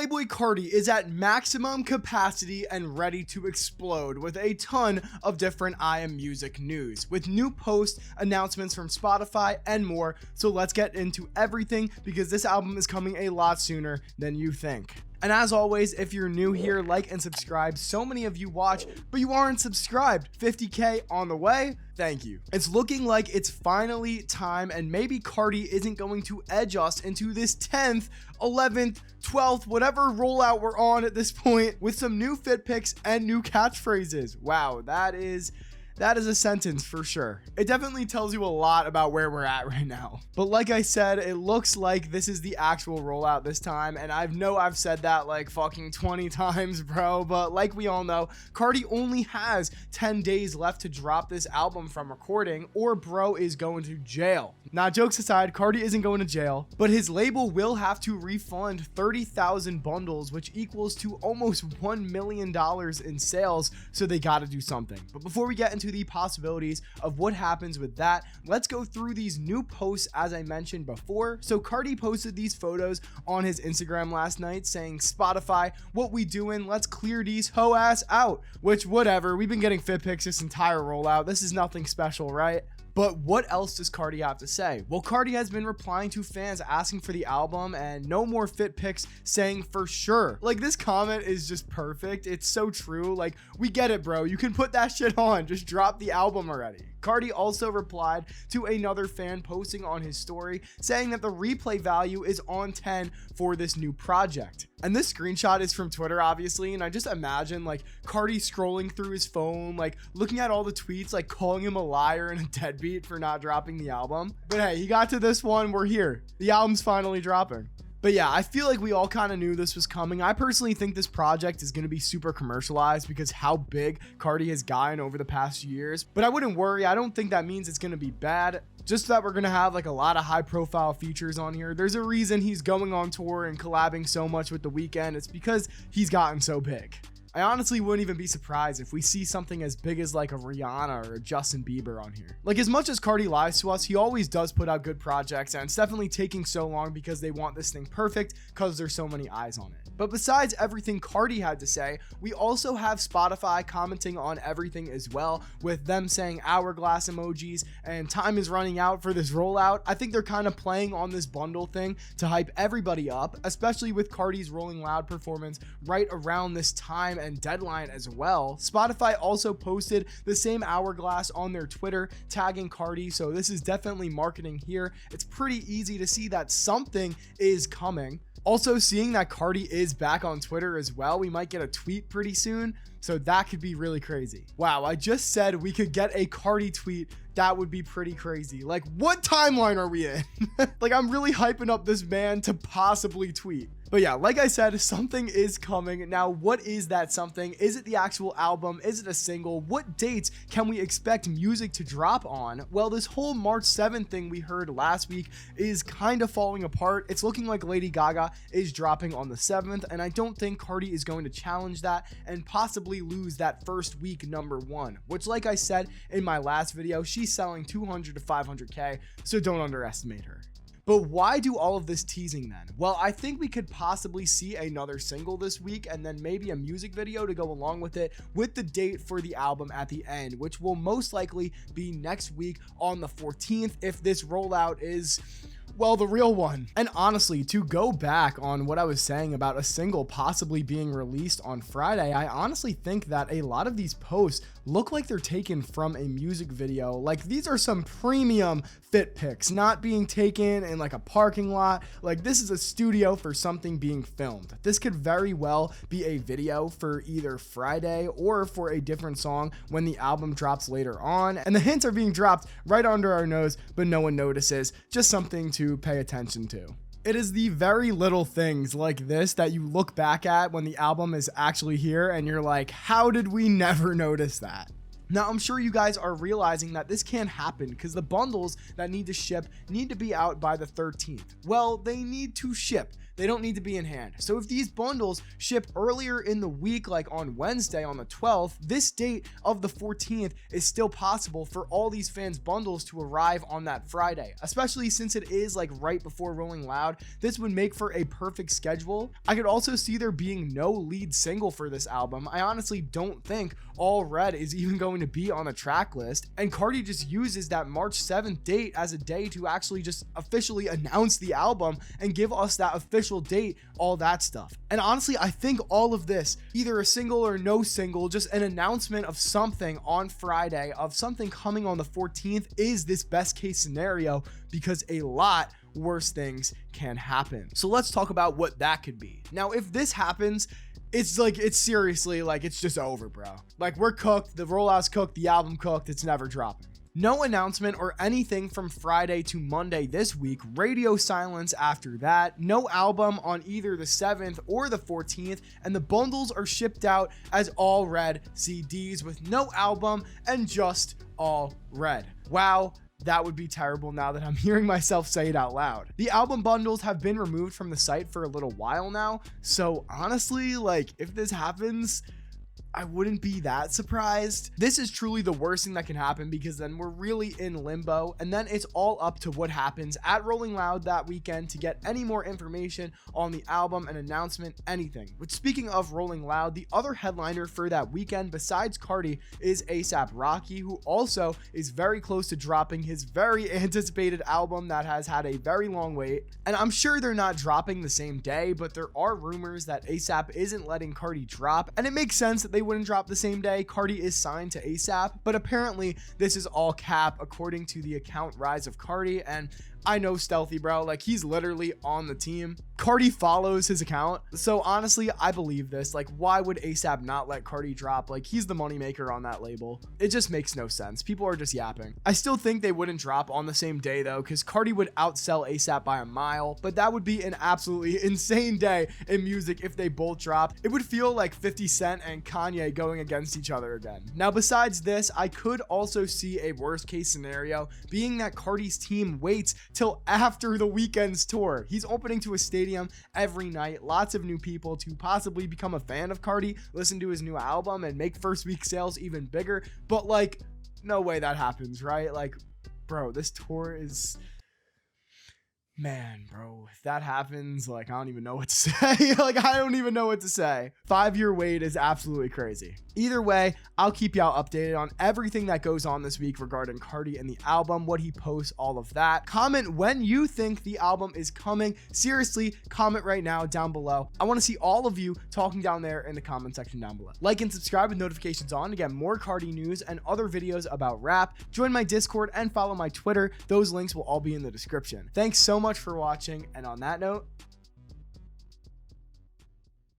Playboi Carti is at maximum capacity and ready to explode with a ton of different iMusic news, with new posts, announcements from Spotify, and more. So let's get into everything because this album is coming a lot sooner than you think. And as always, if you're new here, like and subscribe. So many of you watch, but you aren't subscribed. 50K on the way. Thank you. It's looking like it's finally time, and maybe Carti isn't going to edge us into this 10th, 11th, 12th, whatever rollout we're on at this point, with some new fit pics and new catchphrases. Wow, that is a sentence for sure. It definitely tells you a lot about where we're at right now. But like I said, it looks like this is the actual rollout this time. And I've said that like fucking 20 times, bro. But like we all know, Carti only has 10 days left to drop this album from recording, or bro is going to jail. Now, jokes aside, Carti isn't going to jail, but his label will have to refund 30,000 bundles, which equals to almost $1 million in sales. So they got to do something. But before we get into the possibilities of what happens with that, let's go through these new posts as I mentioned before. So Carti posted these photos on his Instagram last night saying, "Spotify, what we doing? Let's clear these hoe ass out." Which, whatever, we've been getting fit pics this entire rollout. This is nothing special, right? But what else does Carti have to say? Well, Carti has been replying to fans asking for the album and no more fit pics, saying for sure. Like, this comment is just perfect. It's so true. Like, we get it, bro. You can put that shit on. Just drop the album already. Carti also replied to another fan posting on his story saying that the replay value is on 10 for this new project. And this screenshot is from Twitter, obviously, and I just imagine like Carti scrolling through his phone, like looking at all the tweets, like calling him a liar and a deadbeat for not dropping the album. But hey, he got to this one. We're here. The album's finally dropping. But yeah, I feel like we all kind of knew this was coming. I personally think this project is going to be super commercialized because how big Carti has gotten over the past years. But I wouldn't worry. I don't think that means it's going to be bad. Just that we're going to have like a lot of high profile features on here. There's a reason he's going on tour and collabing so much with The Weeknd. It's because he's gotten so big. I honestly wouldn't even be surprised if we see something as big as like a Rihanna or a Justin Bieber on here. Like, as much as Carti lies to us, he always does put out good projects, and it's definitely taking so long because they want this thing perfect because there's so many eyes on it. But besides everything Carti had to say, we also have Spotify commenting on everything as well, with them saying hourglass emojis and time is running out for this rollout. I think they're kind of playing on this bundle thing to hype everybody up, especially with Carti's Rolling Loud performance right around this time and deadline as well. Spotify also posted the same hourglass on their Twitter, tagging Carti, so this is definitely marketing here. It's pretty easy to see that something is coming. Also, seeing that Carti is back on Twitter as well, we might get a tweet pretty soon, so that could be really crazy. Wow, I just said we could get a Carti tweet. That would be pretty crazy. Like, what timeline are we in? Like, I'm really hyping up this man to possibly tweet. But yeah, like I said, something is coming. Now, what is that something? Is it the actual album? Is it a single? What dates can we expect music to drop on? Well, this whole March 7th thing we heard last week is kind of falling apart. It's looking like Lady Gaga is dropping on the 7th, and I don't think Carti is going to challenge that and possibly lose that first week #1, which, like I said in my last video, she's selling 200 to 500K, so don't underestimate her. But why do all of this teasing then? Well, I think we could possibly see another single this week and then maybe a music video to go along with it, with the date for the album at the end, which will most likely be next week on the 14th if this rollout is, well, the real one. And honestly, to go back on what I was saying about a single possibly being released on Friday, I honestly think that a lot of these posts look like they're taken from a music video. Like, these are some premium fit pics, not being taken in like a parking lot. Like, this is a studio for something being filmed. This could very well be a video for either Friday or for a different song when the album drops later on. And the hints are being dropped right under our nose, but no one notices. Just something to pay attention to. It is the very little things like this that you look back at when the album is actually here and you're like, how did we never notice that? Now, I'm sure you guys are realizing that this can't happen because the bundles that need to ship need to be out by the 13th. Well, they need to ship. they don't need to be in hand. So if these bundles ship earlier in the week, like on Wednesday on the 12th, this date of the 14th is still possible for all these fans bundles to arrive on that Friday, especially since it is like right before Rolling Loud. This would make for a perfect schedule. I could also see there being no lead single for this album. I honestly don't think All Red is even going to be on the track list, and Carti just uses that March 7th date as a day to actually just officially announce the album and give us that official date, all that stuff. And honestly, I think all of this, either a single or no single, just an announcement of something on Friday, of something coming on the 14th, is this best case scenario, because a lot worse things can happen. So let's talk about what that could be. Now, if this happens, it's seriously like, it's just over, bro. Like, we're cooked, the rollout's cooked, the album cooked, it's never dropping. No announcement or anything from Friday to Monday this week, radio silence after that, no album on either the 7th or the 14th, and the bundles are shipped out as All Red CDs with no album and just All Red. Wow. That would be terrible now that I'm hearing myself say it out loud. The album bundles have been removed from the site for a little while now, so honestly, like, if this happens, I wouldn't be that surprised. This is truly the worst thing that can happen, because then we're really in limbo, and then it's all up to what happens at Rolling Loud that weekend to get any more information on the album, an announcement, anything. But speaking of Rolling Loud, the other headliner for that weekend besides Carti is A$AP Rocky, who also is very close to dropping his very anticipated album that has had a very long wait. And I'm sure they're not dropping the same day, but there are rumors that A$AP isn't letting Carti drop, and it makes sense that they wouldn't drop the same day. Carti is signed to A$AP, but apparently this is all cap according to the account Rise of Carti, and I know Stealthy, bro, like, he's literally on the team. Carti follows his account, so honestly, I believe this. Like, why would A$AP not let Carti drop? Like, he's the moneymaker on that label. It just makes no sense. People are just yapping. I still think they wouldn't drop on the same day, though, because Carti would outsell A$AP by a mile, but that would be an absolutely insane day in music if they both dropped. It would feel like 50 Cent and Kanye going against each other again. Now, besides this, I could also see a worst case scenario, being that Carti's team waits till after the weekend's tour. He's opening to a stadium every night, lots of new people to possibly become a fan of Carti, listen to his new album, and make first week sales even bigger. But like, no way that happens, right? Like, bro, this tour is... Man, bro, if that happens, like, I don't even know what to say. Like, I don't even know what to say. 5-year wait is absolutely crazy. Either way, I'll keep y'all updated on everything that goes on this week regarding Carti and the album, what he posts, all of that. Comment when you think the album is coming. Seriously, comment right now down below. I want to see all of you talking down there in the comment section down below. Like and subscribe with notifications on to get more Carti news and other videos about rap. Join my Discord and follow my Twitter. Those links will all be in the description. Thanks so much for watching, and on that note,